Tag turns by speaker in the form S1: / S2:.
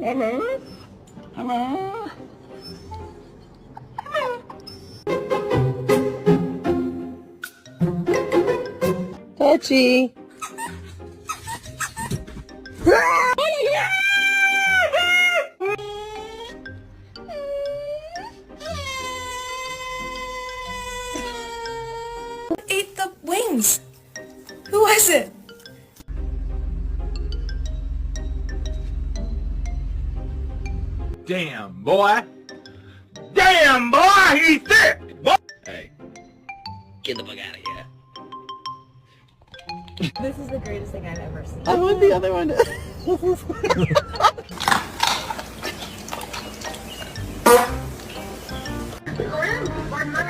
S1: Hello? Hello? Touchy.
S2: Ate the wings. Who was it?
S3: Damn, boy. Damn, boy, he's thick. Boy. Hey, get the fuck out of here.
S2: This is the greatest thing I've ever seen.
S1: I want the other one.